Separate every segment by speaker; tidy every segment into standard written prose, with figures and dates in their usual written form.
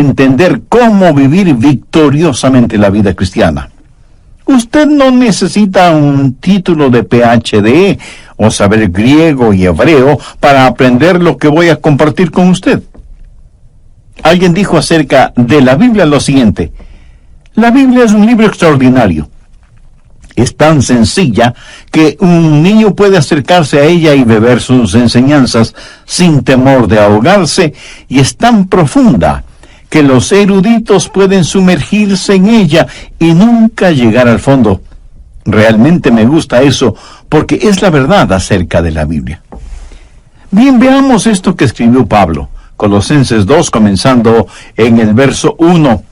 Speaker 1: entender cómo vivir victoriosamente la vida cristiana. Usted no necesita un título de PhD o saber griego y hebreo para aprender lo que voy a compartir con usted. Alguien dijo acerca de la Biblia lo siguiente: la Biblia es un libro extraordinario. Es tan sencilla que un niño puede acercarse a ella y beber sus enseñanzas sin temor de ahogarse, y es tan profunda que los eruditos pueden sumergirse en ella y nunca llegar al fondo. Realmente me gusta eso, porque es la verdad acerca de la Biblia. Bien, veamos esto que escribió Pablo, Colosenses 2, comenzando en el verso 1.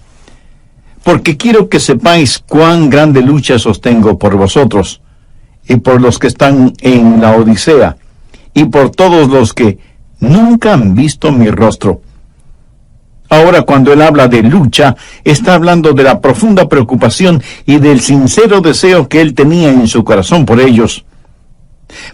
Speaker 1: Porque quiero que sepáis cuán grande lucha sostengo por vosotros, y por los que están en la Odisea, y por todos los que nunca han visto mi rostro. Ahora, cuando él habla de lucha, está hablando de la profunda preocupación y del sincero deseo que él tenía en su corazón por ellos,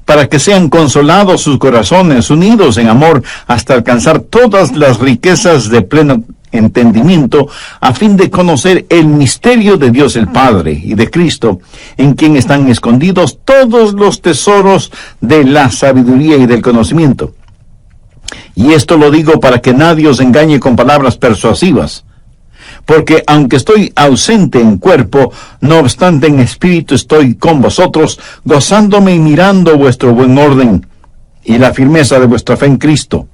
Speaker 1: para que sean consolados sus corazones, unidos en amor, hasta alcanzar todas las riquezas de pleno entendimiento, a fin de conocer el misterio de Dios el Padre y de Cristo, en quien están escondidos todos los tesoros de la sabiduría y del conocimiento. Y esto lo digo para que nadie os engañe con palabras persuasivas, porque aunque estoy ausente en cuerpo, no obstante en espíritu estoy con vosotros, gozándome y mirando vuestro buen orden y la firmeza de vuestra fe en Cristo.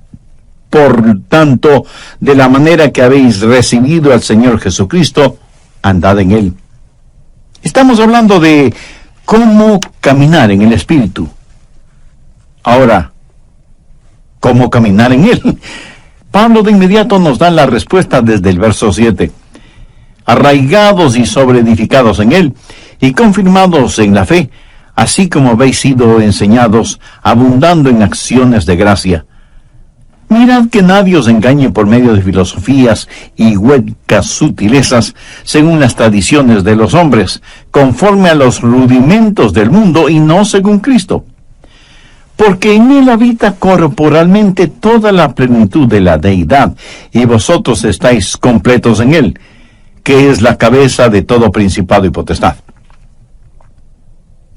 Speaker 1: Por tanto, de la manera que habéis recibido al Señor Jesucristo, andad en Él. Estamos hablando de cómo caminar en el Espíritu. Ahora, ¿cómo caminar en Él? Pablo de inmediato nos da la respuesta desde el verso 7. Arraigados y sobreedificados en Él, y confirmados en la fe, así como habéis sido enseñados, abundando en acciones de gracia. Mirad que nadie os engañe por medio de filosofías y huecas sutilezas, según las tradiciones de los hombres, conforme a los rudimentos del mundo y no según Cristo. Porque en Él habita corporalmente toda la plenitud de la deidad, y vosotros estáis completos en Él, que es la cabeza de todo principado y potestad.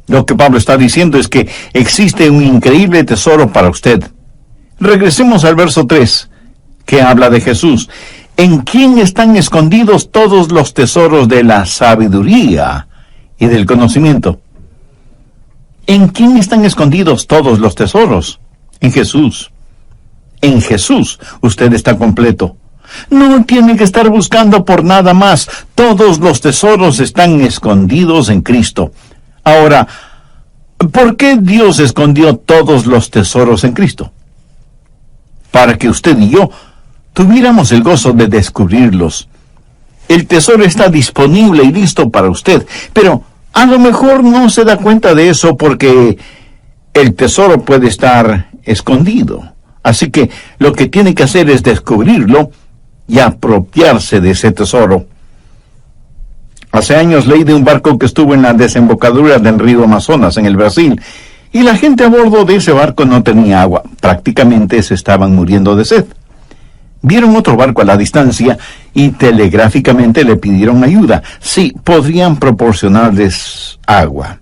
Speaker 1: Lo que Pablo está diciendo es que existe un increíble tesoro para usted. Regresemos al verso 3, que habla de Jesús, en quien están escondidos todos los tesoros de la sabiduría y del conocimiento. ¿En quién están escondidos todos los tesoros? En Jesús. En Jesús usted está completo. No tiene que estar buscando por nada más. Todos los tesoros están escondidos en Cristo. Ahora, ¿por qué Dios escondió todos los tesoros en Cristo? Para que usted y yo tuviéramos el gozo de descubrirlos. El tesoro está disponible y listo para usted, pero a lo mejor no se da cuenta de eso porque el tesoro puede estar escondido. Así que lo que tiene que hacer es descubrirlo y apropiarse de ese tesoro. Hace años leí de un barco que estuvo en la desembocadura del río Amazonas, en el Brasil, y la gente a bordo de ese barco no tenía agua. Prácticamente se estaban muriendo de sed. Vieron otro barco a la distancia y telegráficamente le pidieron ayuda. Sí, podrían proporcionarles agua.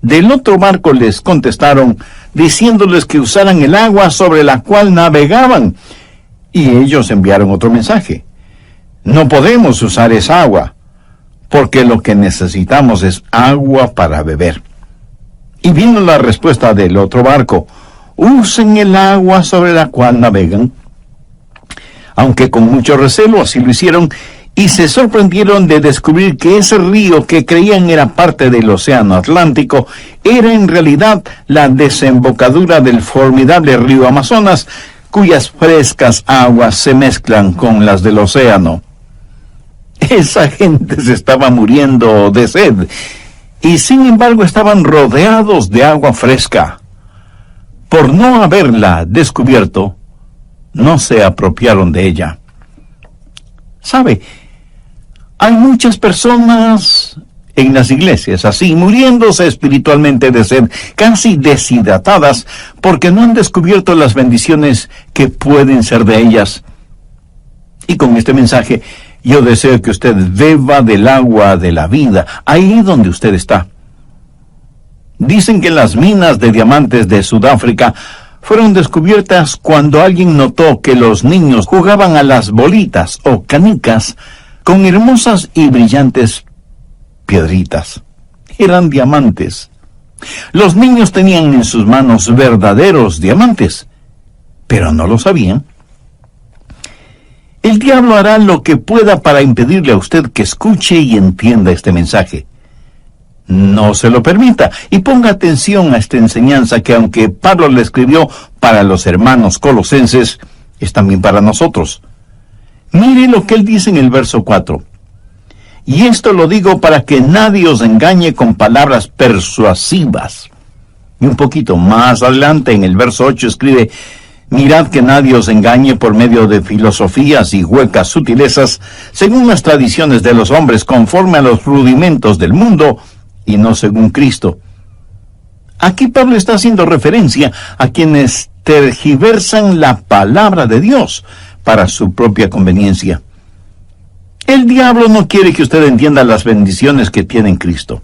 Speaker 1: Del otro barco les contestaron diciéndoles que usaran el agua sobre la cual navegaban. Y ellos enviaron otro mensaje. No podemos usar esa agua, porque lo que necesitamos es agua para beber. Y vino la respuesta del otro barco: usen el agua sobre la cual navegan. Aunque con mucho recelo así lo hicieron, y se sorprendieron de descubrir que ese río que creían era parte del océano Atlántico, era en realidad la desembocadura del formidable río Amazonas, cuyas frescas aguas se mezclan con las del océano. Esa gente se estaba muriendo de sed, y sin embargo estaban rodeados de agua fresca. Por no haberla descubierto, no se apropiaron de ella. ¿Sabe? Hay muchas personas en las iglesias así, muriéndose espiritualmente de sed, casi deshidratadas, porque no han descubierto las bendiciones que pueden ser de ellas. Y con este mensaje, yo deseo que usted beba del agua de la vida, ahí donde usted está. Dicen que las minas de diamantes de Sudáfrica fueron descubiertas cuando alguien notó que los niños jugaban a las bolitas o canicas con hermosas y brillantes piedritas. Eran diamantes. Los niños tenían en sus manos verdaderos diamantes, pero no lo sabían. El diablo hará lo que pueda para impedirle a usted que escuche y entienda este mensaje. No se lo permita y ponga atención a esta enseñanza que, aunque Pablo le escribió para los hermanos colosenses, es también para nosotros. Mire lo que él dice en el verso 4. Y esto lo digo para que nadie os engañe con palabras persuasivas. Y un poquito más adelante, en el verso 8, escribe: mirad que nadie os engañe por medio de filosofías y huecas sutilezas, según las tradiciones de los hombres, conforme a los rudimentos del mundo, y no según Cristo. Aquí Pablo está haciendo referencia a quienes tergiversan la palabra de Dios para su propia conveniencia. El diablo no quiere que usted entienda las bendiciones que tiene en Cristo.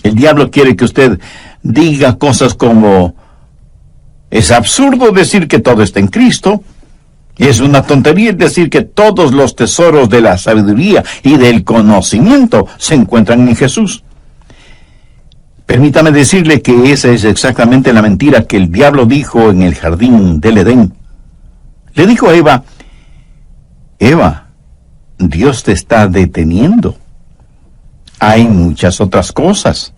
Speaker 1: El diablo quiere que usted diga cosas como: es absurdo decir que todo está en Cristo. Es una tontería decir que todos los tesoros de la sabiduría y del conocimiento se encuentran en Jesús. Permítame decirle que esa es exactamente la mentira que el diablo dijo en el jardín del Edén. Le dijo a Eva: Eva, Dios te está deteniendo. Hay muchas otras cosas.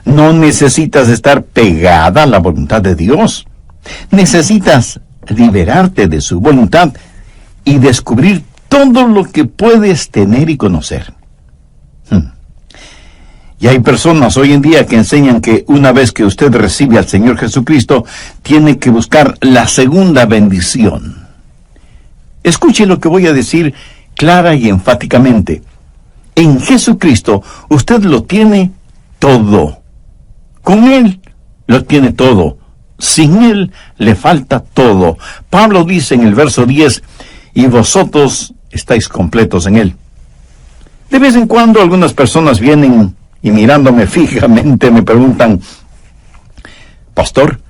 Speaker 1: No necesitas estar pegada a la voluntad de Dios. Necesitas liberarte de su voluntad y descubrir todo lo que puedes tener y conocer. Y hay personas hoy en día que enseñan que una vez que usted recibe al Señor Jesucristo, tiene que buscar la segunda bendición. Escuche lo que voy a decir clara y enfáticamente. En Jesucristo usted lo tiene todo. Con Él lo tiene todo. Sin Él le falta todo. Pablo dice en el verso 10, y vosotros estáis completos en Él. De vez en cuando algunas personas vienen y, mirándome fijamente, me preguntan: Pastor,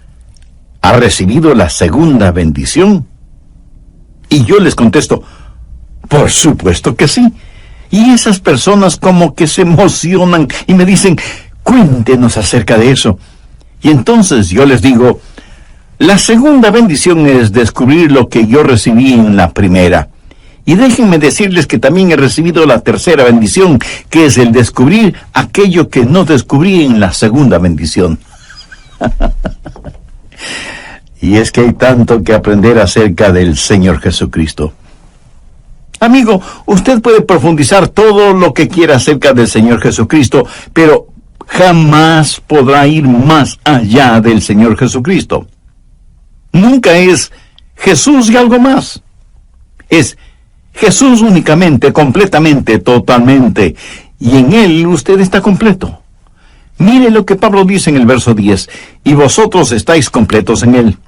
Speaker 1: ¿ha recibido la segunda bendición? Y yo les contesto: por supuesto que sí. Y esas personas como que se emocionan y me dicen: cuéntenos acerca de eso. Y entonces yo les digo: la segunda bendición es descubrir lo que yo recibí en la primera. Y déjenme decirles que también he recibido la tercera bendición, que es el descubrir aquello que no descubrí en la segunda bendición. Y es que hay tanto que aprender acerca del Señor Jesucristo. Amigo, usted puede profundizar todo lo que quiera acerca del Señor Jesucristo, pero jamás podrá ir más allá del Señor Jesucristo. Nunca es Jesús y algo más. Es Jesús únicamente, completamente, totalmente. Y en Él usted está completo. Mire lo que Pablo dice en el verso 10. Y vosotros estáis completos en Él.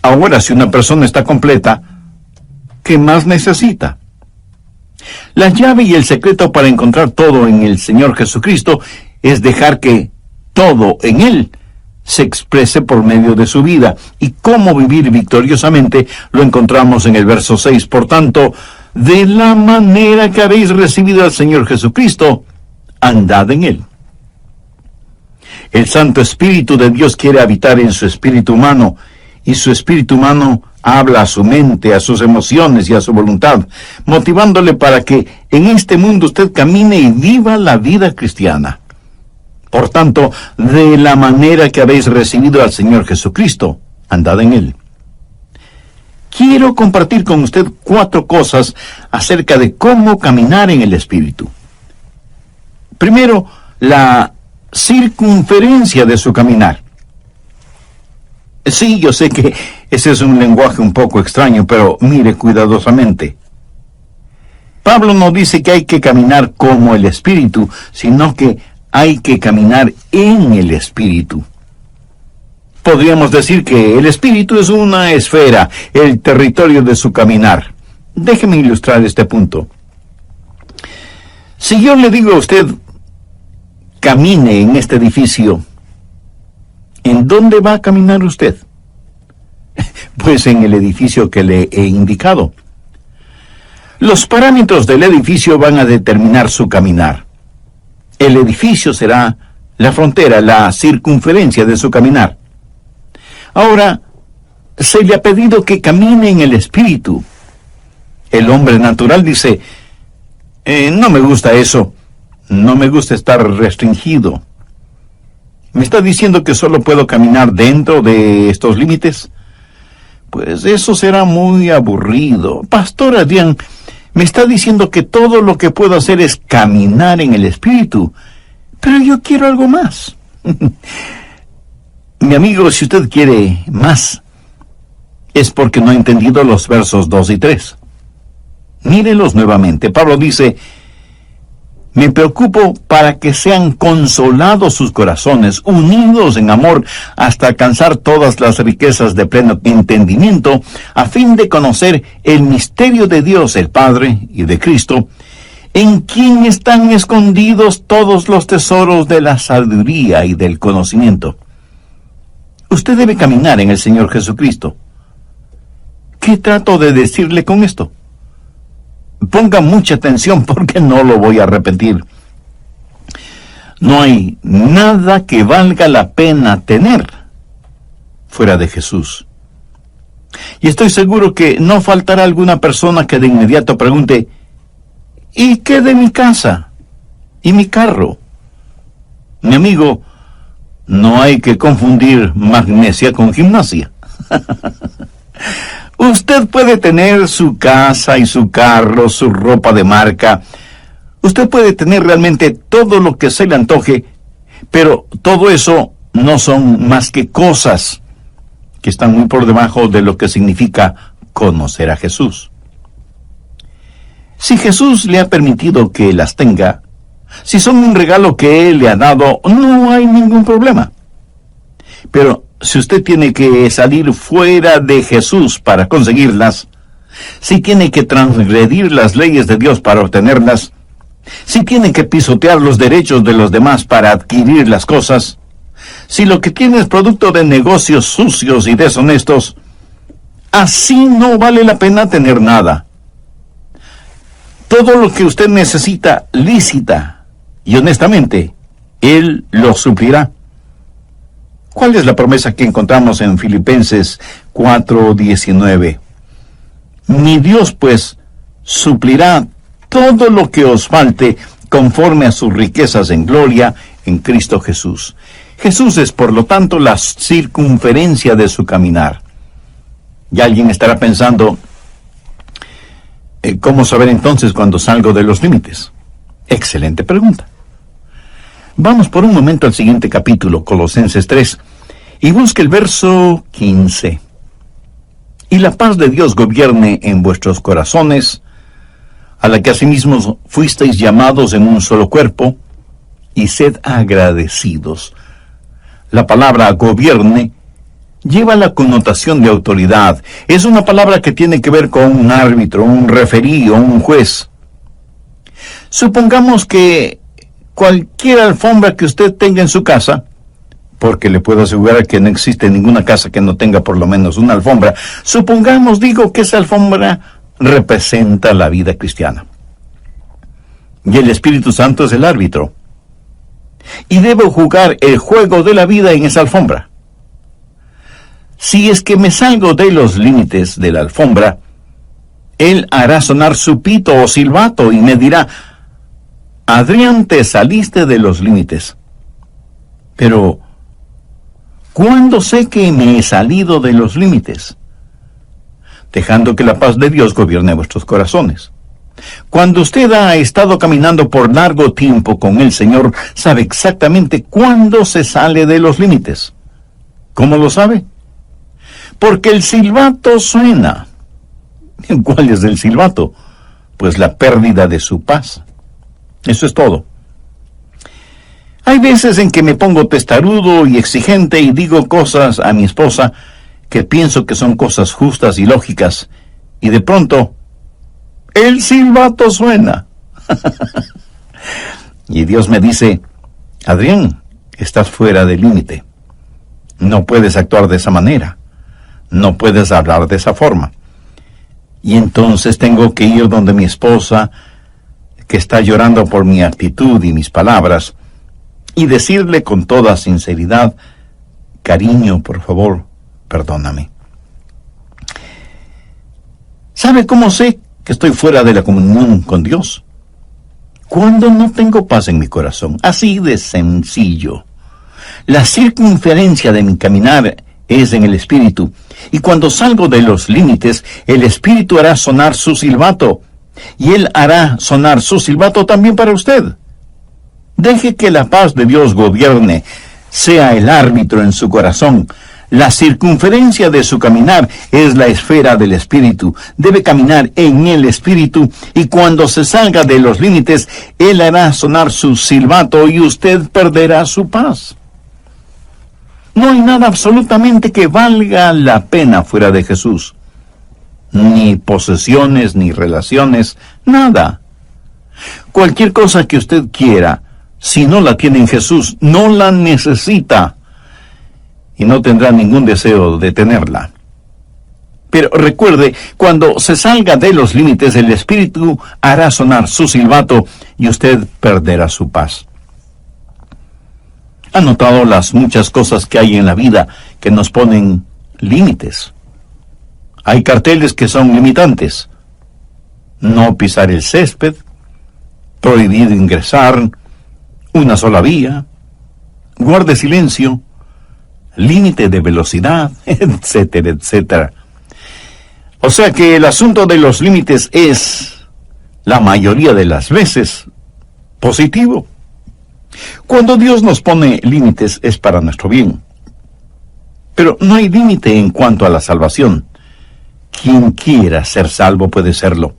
Speaker 1: Ahora, si una persona está completa, ¿qué más necesita? La llave y el secreto para encontrar todo en el Señor Jesucristo es dejar que todo en Él se exprese por medio de su vida. Y cómo vivir victoriosamente lo encontramos en el verso 6. Por tanto, de la manera que habéis recibido al Señor Jesucristo, andad en Él. El Santo Espíritu de Dios quiere habitar en su espíritu humano, y su espíritu humano habla a su mente, a sus emociones y a su voluntad, motivándole para que en este mundo usted camine y viva la vida cristiana. Por tanto, de la manera que habéis recibido al Señor Jesucristo, andad en Él. Quiero compartir con usted 4 cosas acerca de cómo caminar en el Espíritu. Primero, la circunferencia de su caminar. Sí, yo sé que ese es un lenguaje un poco extraño, pero mire cuidadosamente. Pablo no dice que hay que caminar como el Espíritu, sino que hay que caminar en el Espíritu. Podríamos decir que el espíritu es una esfera, el territorio de su caminar. Déjeme ilustrar este punto. Si yo le digo a usted, camine en este edificio, ¿en dónde va a caminar usted? Pues en el edificio que le he indicado. Los parámetros del edificio van a determinar su caminar. El edificio será la frontera, la circunferencia de su caminar. Ahora, se le ha pedido que camine en el espíritu. El hombre natural dice, no me gusta eso, no me gusta estar restringido. ¿Me está diciendo que solo puedo caminar dentro de estos límites? Pues eso será muy aburrido. Pastor Adrián, me está diciendo que todo lo que puedo hacer es caminar en el espíritu, pero yo quiero algo más. Mi amigo, si usted quiere más, es porque no ha entendido los versos 2 y 3. Mírelos nuevamente. Pablo dice, me preocupo para que sean consolados sus corazones, unidos en amor, hasta alcanzar todas las riquezas de pleno entendimiento, a fin de conocer el misterio de Dios, el Padre, y de Cristo, en quien están escondidos todos los tesoros de la sabiduría y del conocimiento. Usted debe caminar en el Señor Jesucristo. ¿Qué trato de decirle con esto? Ponga mucha atención porque no lo voy a repetir. No hay nada que valga la pena tener fuera de Jesús. Y estoy seguro que no faltará alguna persona que de inmediato pregunte, ¿y qué de mi casa? ¿Y mi carro? Mi amigo, no hay que confundir magnesia con gimnasia. Usted puede tener su casa y su carro, su ropa de marca. Usted puede tener realmente todo lo que se le antoje, pero todo eso no son más que cosas que están muy por debajo de lo que significa conocer a Jesús. Si Jesús le ha permitido que las tenga, si son un regalo que Él le ha dado, no hay ningún problema. Pero si usted tiene que salir fuera de Jesús para conseguirlas, si tiene que transgredir las leyes de Dios para obtenerlas, si tiene que pisotear los derechos de los demás para adquirir las cosas, si lo que tiene es producto de negocios sucios y deshonestos, así no vale la pena tener nada. Todo lo que usted necesita lícita y honestamente, Él lo suplirá. ¿Cuál es la promesa que encontramos en Filipenses 4:19? Mi Dios, pues, suplirá todo lo que os falte conforme a sus riquezas en gloria en Cristo Jesús. Jesús es, por lo tanto, la circunferencia de su caminar. Y alguien estará pensando, ¿cómo saber entonces cuando salgo de los límites? Excelente pregunta. Vamos por un momento al siguiente capítulo, Colosenses 3, y busque el verso 15. Y la paz de Dios gobierne en vuestros corazones, a la que asimismo fuisteis llamados en un solo cuerpo, y sed agradecidos. La palabra gobierne lleva la connotación de autoridad. Es una palabra que tiene que ver con un árbitro, un referí o un juez. Supongamos que cualquier alfombra que usted tenga en su casa, porque le puedo asegurar que no existe ninguna casa que no tenga por lo menos una alfombra, supongamos, digo, que esa alfombra representa la vida cristiana. Y el Espíritu Santo es el árbitro. Y debo jugar el juego de la vida en esa alfombra. Si es que me salgo de los límites de la alfombra, Él hará sonar su pito o silbato y me dirá, Adrián, te saliste de los límites. Pero, ¿cuándo sé que me he salido de los límites? Dejando que la paz de Dios gobierne vuestros corazones. Cuando usted ha estado caminando por largo tiempo con el Señor, sabe exactamente cuándo se sale de los límites. ¿Cómo lo sabe? Porque el silbato suena. ¿Cuál es el silbato? Pues la pérdida de su paz. Eso es todo. Hay veces en que me pongo testarudo y exigente y digo cosas a mi esposa que pienso que son cosas justas y lógicas, y de pronto el silbato suena. Y Dios me dice: Adrián, estás fuera del límite. No puedes actuar de esa manera. No puedes hablar de esa forma. Y entonces tengo que ir donde mi esposa, que está llorando por mi actitud y mis palabras, y decirle con toda sinceridad: cariño, por favor, perdóname. ¿Sabe cómo sé que estoy fuera de la comunión con Dios? Cuando no tengo paz en mi corazón. Así de sencillo. La circunferencia de mi caminar es en el Espíritu, y cuando salgo de los límites, el Espíritu hará sonar su silbato, y Él hará sonar su silbato también para usted. Deje que la paz de Dios gobierne, sea el árbitro en su corazón. La circunferencia de su caminar es la esfera del Espíritu. Debe caminar en el Espíritu, y cuando se salga de los límites, Él hará sonar su silbato y usted perderá su paz. No hay nada absolutamente que valga la pena fuera de Jesús. Ni posesiones, ni relaciones, nada. Cualquier cosa que usted quiera, si no la tiene en Jesús, no la necesita, y no tendrá ningún deseo de tenerla. Pero recuerde, cuando se salga de los límites, el Espíritu hará sonar su silbato y usted perderá su paz. ¿Ha notado las muchas cosas que hay en la vida que nos ponen límites? Hay carteles que son limitantes. No pisar el césped, prohibido ingresar, una sola vía, guarde silencio, límite de velocidad, etcétera, etcétera. O sea que el asunto de los límites es, la mayoría de las veces, positivo. Cuando Dios nos pone límites es para nuestro bien. Pero no hay límite en cuanto a la salvación. Quien quiera ser salvo puede serlo.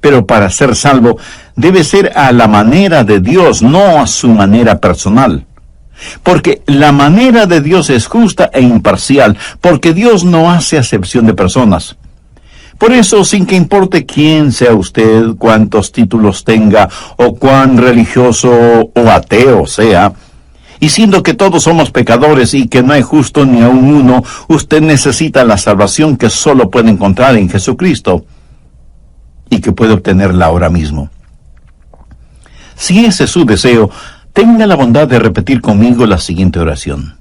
Speaker 1: Pero para ser salvo debe ser a la manera de Dios, no a su manera personal. Porque la manera de Dios es justa e imparcial, porque Dios no hace acepción de personas. Por eso, sin que importe quién sea usted, cuántos títulos tenga, o cuán religioso o ateo sea, y siendo que todos somos pecadores y que no hay justo ni aun uno, usted necesita la salvación que solo puede encontrar en Jesucristo, y que puede obtenerla ahora mismo. Si ese es su deseo, tenga la bondad de repetir conmigo la siguiente oración.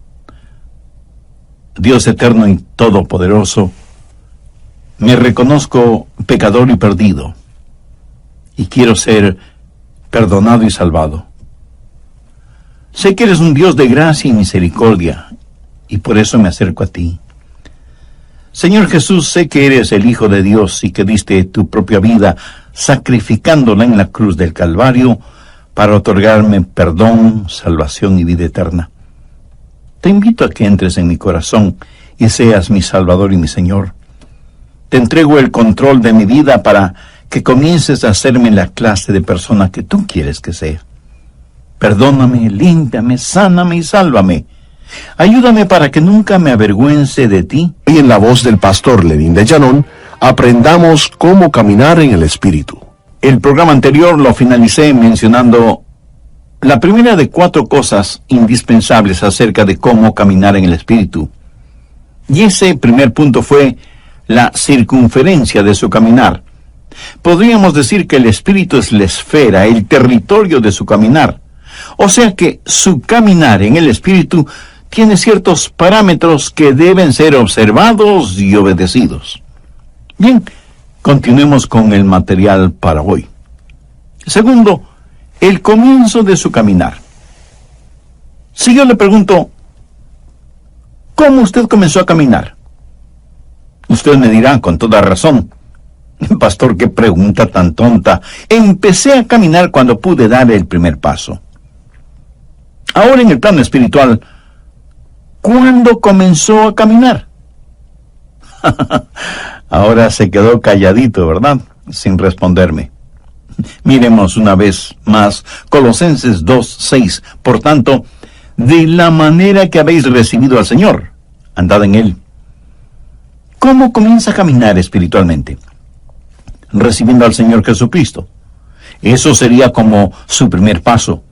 Speaker 1: Dios eterno y todopoderoso, me reconozco pecador y perdido, y quiero ser perdonado y salvado. Sé que eres un Dios de gracia y misericordia, y por eso me acerco a ti. Señor Jesús, sé que eres el Hijo de Dios y que diste tu propia vida, sacrificándola en la cruz del Calvario, para otorgarme perdón, salvación y vida eterna. Te invito a que entres en mi corazón y seas mi Salvador y mi Señor. Te entrego el control de mi vida para que comiences a hacerme la clase de persona que tú quieres que sea. Perdóname, límpiame, sáname y sálvame. Ayúdame para que nunca me avergüence de ti.
Speaker 2: Y en la voz del pastor Lenín de Llanón, aprendamos cómo caminar en el Espíritu.
Speaker 1: El programa anterior lo finalicé mencionando la primera de 4 cosas indispensables acerca de cómo caminar en el Espíritu. Y ese primer punto fue la circunferencia de su caminar. Podríamos decir que el Espíritu es la esfera, el territorio de su caminar. O sea que su caminar en el Espíritu tiene ciertos parámetros que deben ser observados y obedecidos. Bien, continuemos con el material para hoy. Segundo, el comienzo de su caminar. Si yo le pregunto, ¿cómo usted comenzó a caminar? Usted me dirá con toda razón, pastor, qué pregunta tan tonta. Empecé a caminar cuando pude dar el primer paso. Ahora en el plano espiritual, ¿cuándo comenzó a caminar? Ahora se quedó calladito, ¿verdad? Sin responderme. Miremos una vez más Colosenses 2:6. Por tanto, de la manera que habéis recibido al Señor, andad en Él. ¿Cómo comienza a caminar espiritualmente? Recibiendo al Señor Jesucristo. Eso sería como su primer paso.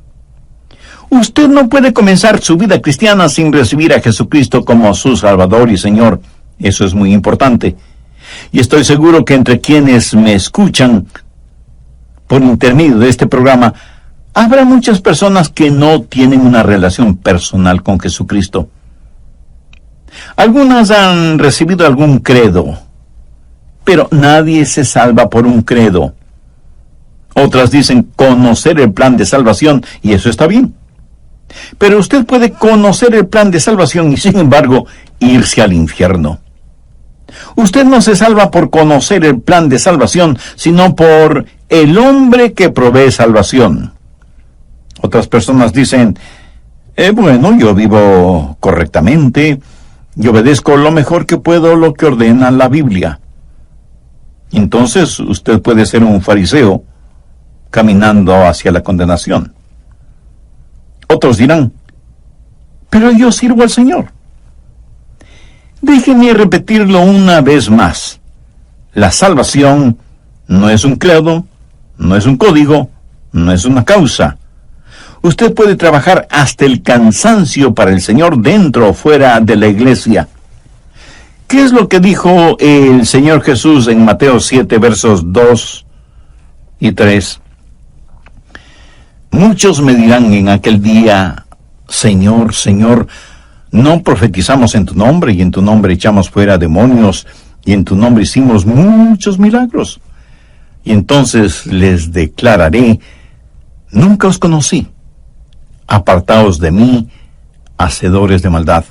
Speaker 1: Usted no puede comenzar su vida cristiana sin recibir a Jesucristo como su Salvador y Señor. Eso es muy importante. Y estoy seguro que entre quienes me escuchan por intermedio de este programa, habrá muchas personas que no tienen una relación personal con Jesucristo. Algunas han recibido algún credo, pero nadie se salva por un credo. Otras dicen conocer el plan de salvación, y eso está bien. Pero usted puede conocer el plan de salvación y, sin embargo, irse al infierno. Usted no se salva por conocer el plan de salvación, sino por el hombre que provee salvación. Otras personas dicen, bueno, yo vivo correctamente, y obedezco lo mejor que puedo lo que ordena la Biblia. Entonces usted puede ser un fariseo caminando hacia la condenación. Otros dirán, pero yo sirvo al Señor. Déjenme repetirlo una vez más. La salvación no es un credo, no es un código, no es una causa. Usted puede trabajar hasta el cansancio para el Señor dentro o fuera de la iglesia. ¿Qué es lo que dijo el Señor Jesús en Mateo 7, versos 2 y 3? Muchos me dirán en aquel día, Señor, Señor, ¿no profetizamos en tu nombre, y en tu nombre echamos fuera demonios, y en tu nombre hicimos muchos milagros? Y entonces les declararé, nunca os conocí. Apartaos de mí, hacedores de maldad.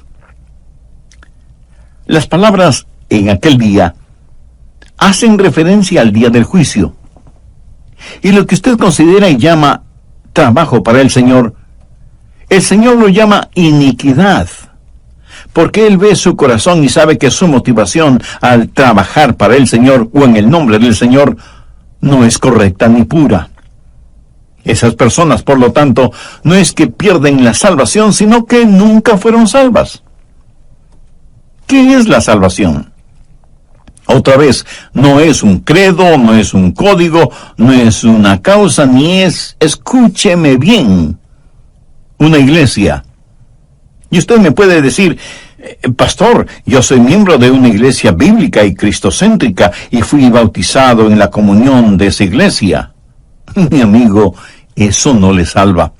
Speaker 1: Las palabras en aquel día hacen referencia al día del juicio. Y lo que usted considera y llama trabajo para el Señor lo llama iniquidad, porque Él ve su corazón y sabe que su motivación al trabajar para el Señor o en el nombre del Señor no es correcta ni pura. Esas personas, por lo tanto, no es que pierden la salvación, sino que nunca fueron salvas. ¿Qué es la salvación? Otra vez, no es un credo, no es un código, no es una causa, ni es, escúcheme bien, una iglesia. Y usted me puede decir, pastor, yo soy miembro de una iglesia bíblica y cristocéntrica y fui bautizado en la comunión de esa iglesia. Mi amigo, eso no le salva.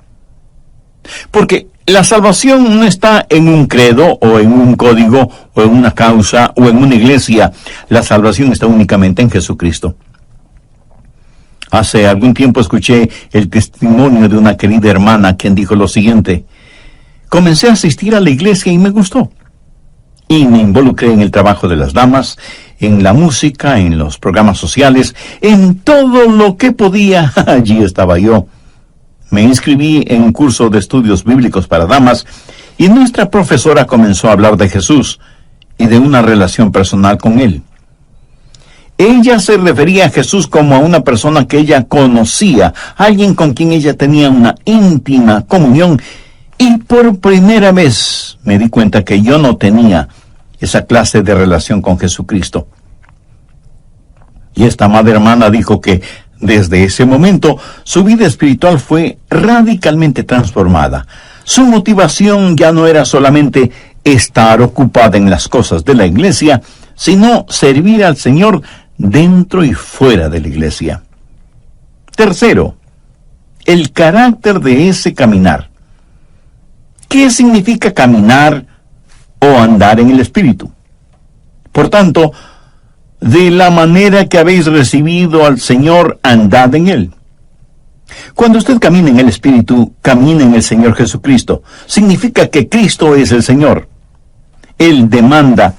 Speaker 1: Porque la salvación no está en un credo o en un código o en una causa o en una iglesia. La salvación está únicamente en Jesucristo. Hace algún tiempo escuché el testimonio de una querida hermana quien dijo lo siguiente: comencé a asistir a la iglesia y me gustó. Y me involucré en el trabajo de las damas, en la música, en los programas sociales, en todo lo que podía. Allí estaba yo. Me inscribí en un curso de estudios bíblicos para damas y nuestra profesora comenzó a hablar de Jesús y de una relación personal con Él. Ella se refería a Jesús como a una persona que ella conocía, alguien con quien ella tenía una íntima comunión, y por primera vez me di cuenta que yo no tenía esa clase de relación con Jesucristo. Y esta madre hermana dijo que desde ese momento su vida espiritual fue radicalmente transformada. Su motivación ya no era solamente estar ocupada en las cosas de la iglesia, sino servir al Señor dentro y fuera de la iglesia. Tercero, el carácter de ese caminar. ¿Qué significa caminar o andar en el Espíritu? Por tanto, de la manera que habéis recibido al Señor, andad en Él. Cuando usted camina en el Espíritu, camina en el Señor Jesucristo. Significa que Cristo es el Señor. Él demanda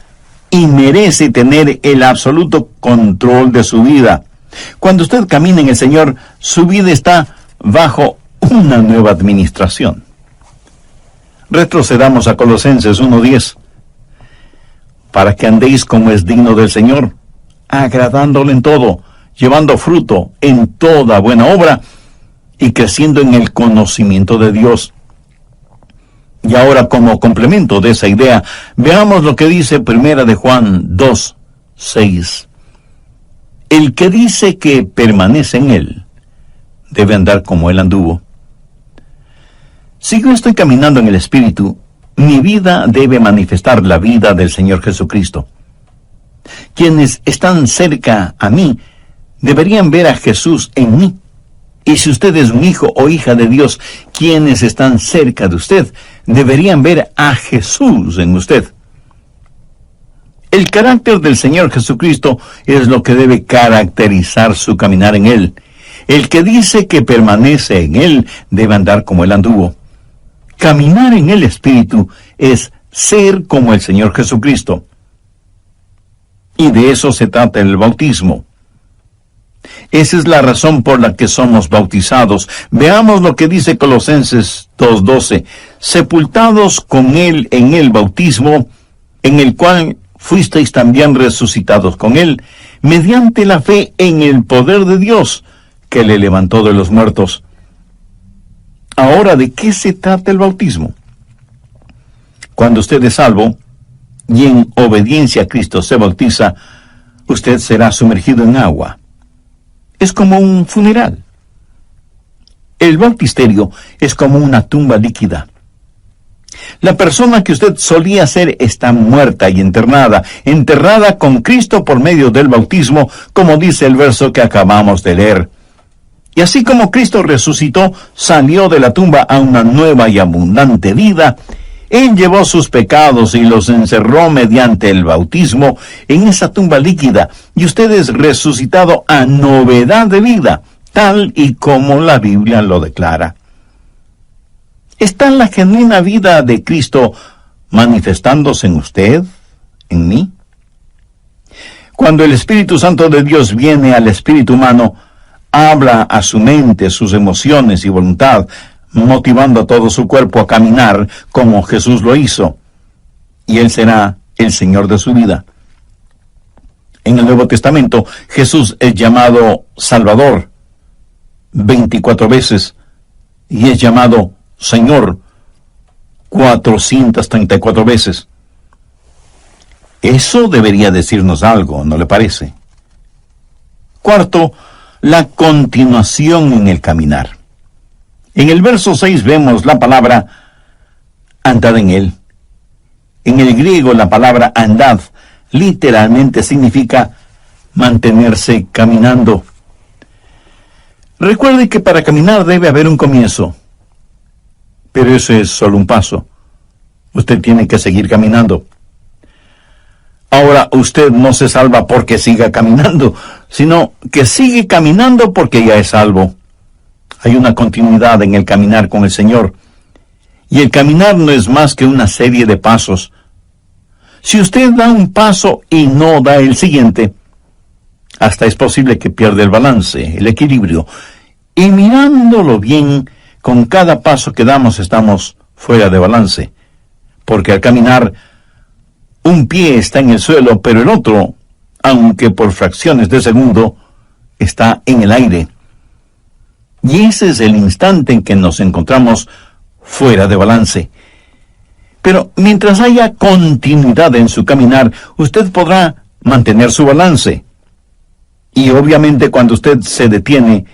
Speaker 1: y merece tener el absoluto control de su vida. Cuando usted camina en el Señor, su vida está bajo una nueva administración. Retrocedamos a Colosenses 1:10. Para que andéis como es digno del Señor, agradándole en todo, llevando fruto en toda buena obra y creciendo en el conocimiento de Dios. Y ahora, como complemento de esa idea, veamos lo que dice 1 de Juan 2:6. El que dice que permanece en él, debe andar como él anduvo. Si yo estoy caminando en el Espíritu, mi vida debe manifestar la vida del Señor Jesucristo. Quienes están cerca a mí deberían ver a Jesús en mí. Y si usted es un hijo o hija de Dios, quienes están cerca de usted deberían ver a Jesús en usted. El carácter del Señor Jesucristo es lo que debe caracterizar su caminar en Él. El que dice que permanece en Él debe andar como Él anduvo. Caminar en el Espíritu es ser como el Señor Jesucristo. Y de eso se trata el bautismo. Esa es la razón por la que somos bautizados. Veamos lo que dice Colosenses 2:12. Sepultados con Él en el bautismo, en el cual fuisteis también resucitados con Él, mediante la fe en el poder de Dios, que le levantó de los muertos. Ahora, ¿de qué se trata el bautismo? Cuando usted es salvo y en obediencia a Cristo se bautiza, usted será sumergido en agua. Es como un funeral. El bautisterio es como una tumba líquida. La persona que usted solía ser está muerta y enterrada con Cristo por medio del bautismo, como dice el verso que acabamos de leer. Y así como Cristo resucitó, salió de la tumba a una nueva y abundante vida, Él llevó sus pecados y los encerró mediante el bautismo en esa tumba líquida, y usted es resucitado a novedad de vida, tal y como la Biblia lo declara. ¿Está la genuina vida de Cristo manifestándose en usted, en mí? Cuando el Espíritu Santo de Dios viene al espíritu humano, habla a su mente, sus emociones y voluntad, motivando a todo su cuerpo a caminar como Jesús lo hizo, y Él será el Señor de su vida. En el Nuevo Testamento, Jesús es llamado Salvador 24 veces, y es llamado Señor 434 veces. Eso debería decirnos algo, ¿no le parece? Cuarto, la continuación en el caminar. En el verso 6 vemos la palabra andad en él. En el griego la palabra andad literalmente significa mantenerse caminando. Recuerde que para caminar debe haber un comienzo, pero eso es solo un paso. Usted tiene que seguir caminando. Ahora, usted no se salva porque siga caminando, sino que sigue caminando porque ya es salvo. Hay una continuidad en el caminar con el Señor. Y el caminar no es más que una serie de pasos. Si usted da un paso y no da el siguiente, hasta es posible que pierda el balance, el equilibrio. Y mirándolo bien, con cada paso que damos estamos fuera de balance. Porque al caminar, un pie está en el suelo, pero el otro, aunque por fracciones de segundo, está en el aire. Y ese es el instante en que nos encontramos fuera de balance. Pero mientras haya continuidad en su caminar, usted podrá mantener su balance. Y obviamente cuando usted se detiene,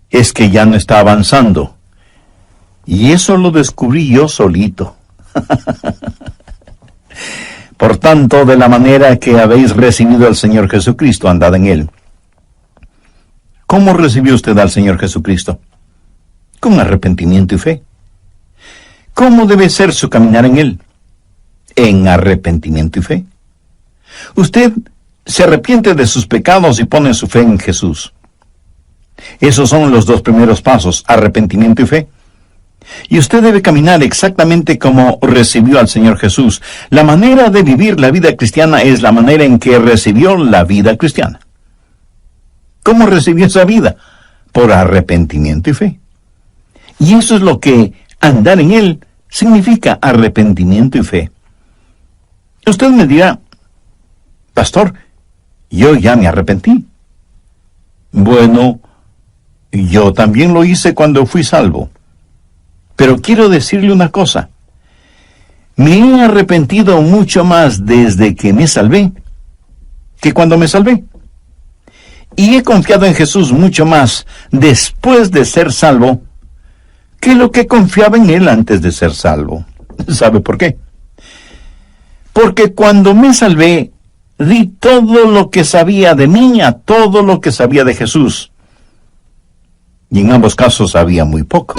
Speaker 1: es que ya no está avanzando. Y eso lo descubrí yo solito. Por tanto, de la manera que habéis recibido al Señor Jesucristo, andad en Él. ¿Cómo recibió usted al Señor Jesucristo? Con arrepentimiento y fe. ¿Cómo debe ser su caminar en Él? En arrepentimiento y fe. Usted se arrepiente de sus pecados y pone su fe en Jesús. Esos son los dos primeros pasos, arrepentimiento y fe. Y usted debe caminar exactamente como recibió al Señor Jesús. La manera de vivir la vida cristiana es la manera en que recibió la vida cristiana. ¿Cómo recibió esa vida? Por arrepentimiento y fe. Y eso es lo que andar en Él significa, arrepentimiento y fe. Usted me dirá, pastor, yo ya me arrepentí. Bueno, yo también lo hice cuando fui salvo. Pero quiero decirle una cosa. Me he arrepentido mucho más desde que me salvé que cuando me salvé. Y he confiado en Jesús mucho más después de ser salvo que lo que confiaba en Él antes de ser salvo. ¿Sabe por qué? Porque cuando me salvé, di todo lo que sabía de mí a todo lo que sabía de Jesús. Y en ambos casos sabía muy poco.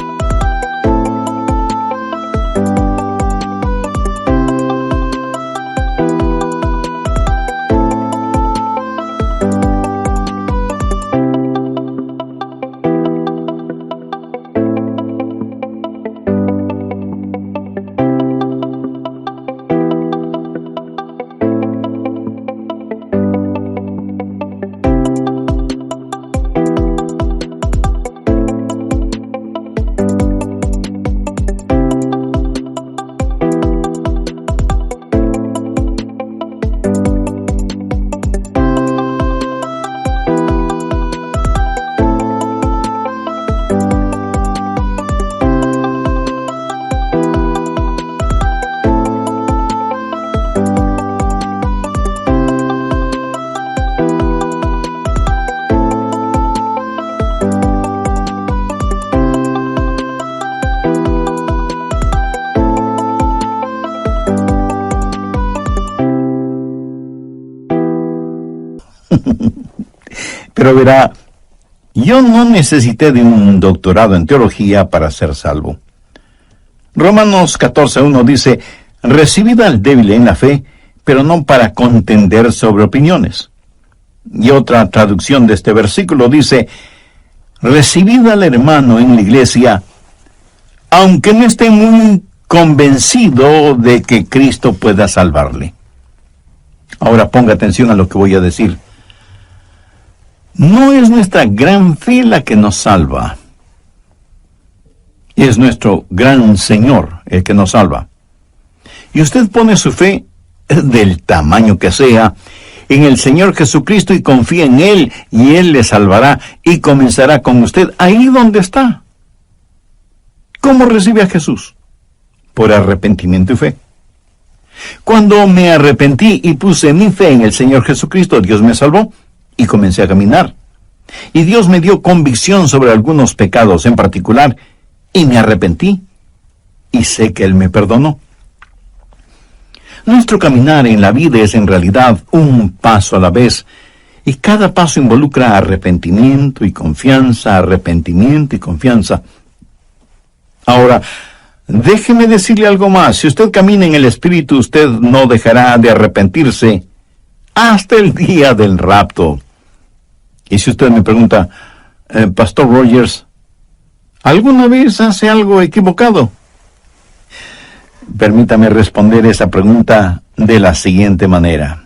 Speaker 1: Pero verá, yo no necesité de un doctorado en teología para ser salvo. Romanos 14:1 dice, recibid al débil en la fe, pero no para contender sobre opiniones. Y otra traducción de este versículo dice, recibid al hermano en la iglesia, aunque no esté muy convencido de que Cristo pueda salvarle. Ahora ponga atención a lo que voy a decir. No es nuestra gran fe la que nos salva. Es nuestro gran Señor el que nos salva. Y usted pone su fe, del tamaño que sea, en el Señor Jesucristo y confía en Él, y Él le salvará y comenzará con usted ahí donde está. ¿Cómo recibe a Jesús? Por arrepentimiento y fe. Cuando me arrepentí y puse mi fe en el Señor Jesucristo, Dios me salvó y comencé a caminar. Y Dios me dio convicción sobre algunos pecados en particular, y me arrepentí, y sé que Él me perdonó. Nuestro caminar en la vida es en realidad un paso a la vez, y cada paso involucra arrepentimiento y confianza, arrepentimiento y confianza. Ahora, déjeme decirle algo más. Si usted camina en el Espíritu, usted no dejará de arrepentirse hasta el día del rapto. Y si usted me pregunta, Pastor Rogers, ¿alguna vez hace algo equivocado? Permítame responder esa pregunta de la siguiente manera.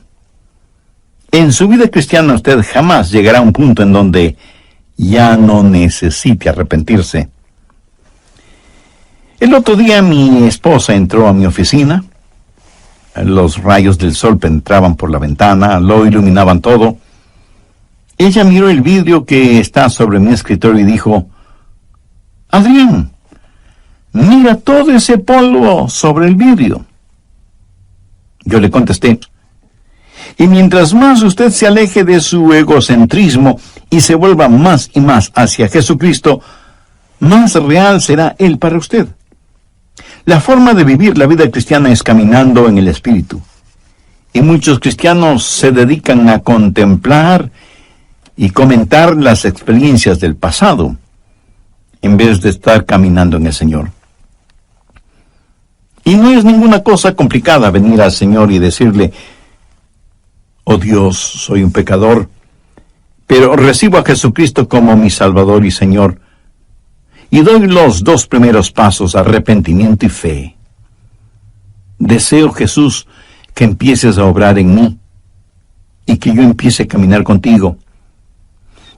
Speaker 1: En su vida cristiana usted jamás llegará a un punto en donde ya no necesite arrepentirse. El otro día mi esposa entró a mi oficina. Los rayos del sol penetraban por la ventana, lo iluminaban todo. Ella miró el vidrio que está sobre mi escritorio y dijo, Adrián, mira todo ese polvo sobre el vidrio. Yo le contesté, y mientras más usted se aleje de su egocentrismo y se vuelva más y más hacia Jesucristo, más real será Él para usted. La forma de vivir la vida cristiana es caminando en el Espíritu. Y muchos cristianos se dedican a contemplar y comentar las experiencias del pasado, en vez de estar caminando en el Señor. Y no es ninguna cosa complicada venir al Señor y decirle, oh Dios, soy un pecador, pero recibo a Jesucristo como mi Salvador y Señor, y doy los 2 primeros pasos, arrepentimiento y fe. Deseo, Jesús, que empieces a obrar en mí, y que yo empiece a caminar contigo.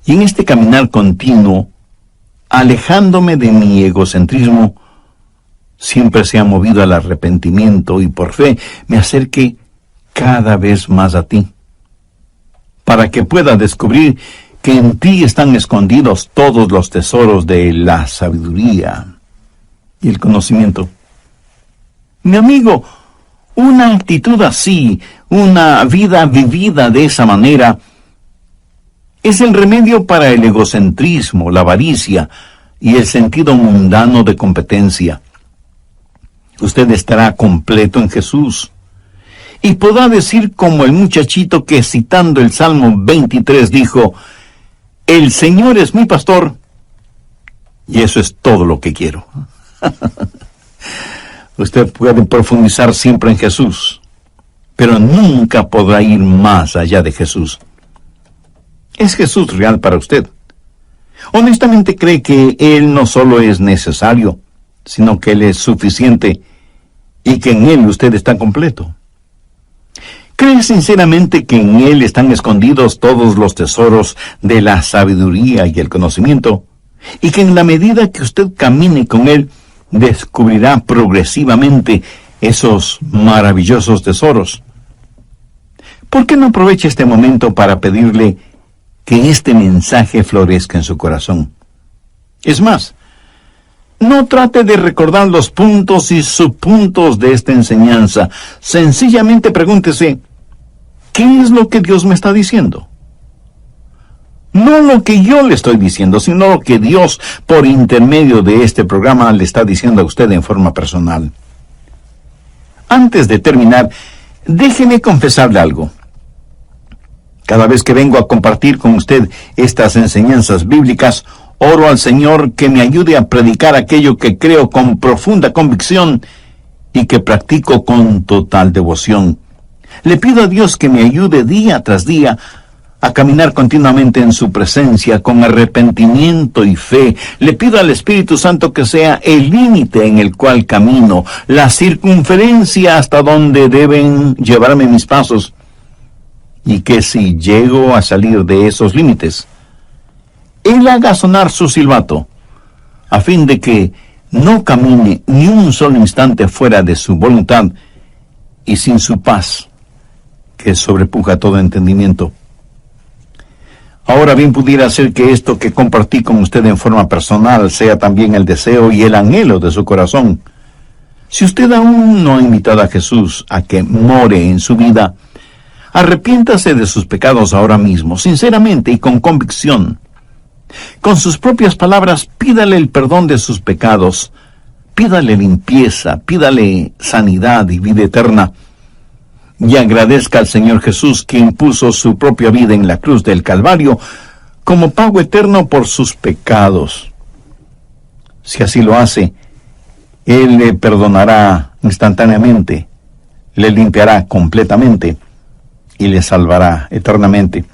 Speaker 1: Y en este caminar continuo, alejándome de mi egocentrismo, siempre sea movido al arrepentimiento y por fe me acerque cada vez más a ti, para que pueda descubrir que en ti están escondidos todos los tesoros de la sabiduría y el conocimiento. Mi amigo, una actitud así, una vida vivida de esa manera, es el remedio para el egocentrismo, la avaricia y el sentido mundano de competencia. Usted estará completo en Jesús y podrá decir como el muchachito que, citando el Salmo 23, dijo: el Señor es mi pastor y eso es todo lo que quiero. Usted puede profundizar siempre en Jesús, pero nunca podrá ir más allá de Jesús. ¿Es Jesús real para usted? ¿Honestamente cree que Él no solo es necesario, sino que Él es suficiente y que en Él usted está completo? ¿Cree sinceramente que en Él están escondidos todos los tesoros de la sabiduría y el conocimiento? Y que en la medida que usted camine con Él, descubrirá progresivamente esos maravillosos tesoros. ¿Por qué no aprovecha este momento para pedirle que este mensaje florezca en su corazón? Es más, no trate de recordar los puntos y subpuntos de esta enseñanza. Sencillamente pregúntese: ¿qué es lo que Dios me está diciendo? No lo que yo le estoy diciendo, sino lo que Dios, por intermedio de este programa, le está diciendo a usted en forma personal. Antes de terminar, déjeme confesarle algo. Cada vez que vengo a compartir con usted estas enseñanzas bíblicas, oro al Señor que me ayude a predicar aquello que creo con profunda convicción y que practico con total devoción. Le pido a Dios que me ayude día tras día a caminar continuamente en su presencia con arrepentimiento y fe. Le pido al Espíritu Santo que sea el límite en el cual camino, la circunferencia hasta donde deben llevarme mis pasos, y que si llego a salir de esos límites, Él haga sonar su silbato, a fin de que no camine ni un solo instante fuera de su voluntad y sin su paz, que sobrepuja todo entendimiento. Ahora bien, pudiera ser que esto que compartí con usted en forma personal sea también el deseo y el anhelo de su corazón. Si usted aún no ha invitado a Jesús a que more en su vida, arrepiéntase de sus pecados ahora mismo, sinceramente y con convicción. Con sus propias palabras, pídale el perdón de sus pecados, pídale limpieza, pídale sanidad y vida eterna, y agradezca al Señor Jesús, quien puso su propia vida en la cruz del Calvario como pago eterno por sus pecados. Si así lo hace, Él le perdonará instantáneamente, le limpiará completamente y le salvará eternamente.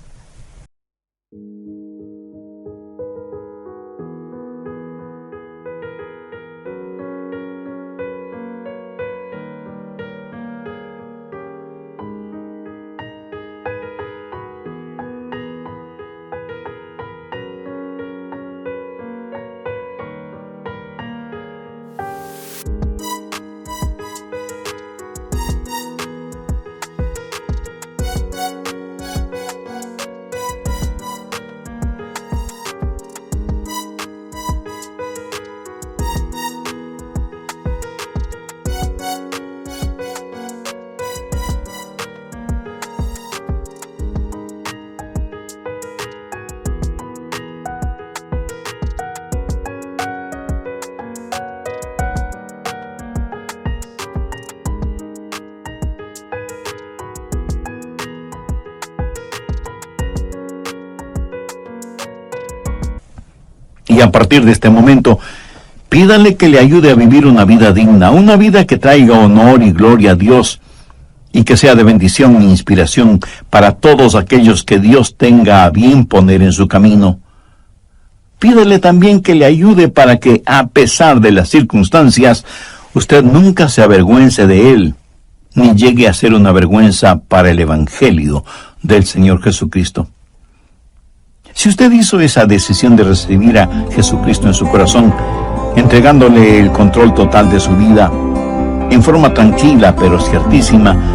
Speaker 1: Y a partir de este momento, pídale que le ayude a vivir una vida digna, una vida que traiga honor y gloria a Dios, y que sea de bendición e inspiración para todos aquellos que Dios tenga a bien poner en su camino. Pídale también que le ayude para que, a pesar de las circunstancias, usted nunca se avergüence de Él, ni llegue a ser una vergüenza para el Evangelio del Señor Jesucristo. Si usted hizo esa decisión de recibir a Jesucristo en su corazón, entregándole el control total de su vida, en forma tranquila pero ciertísima,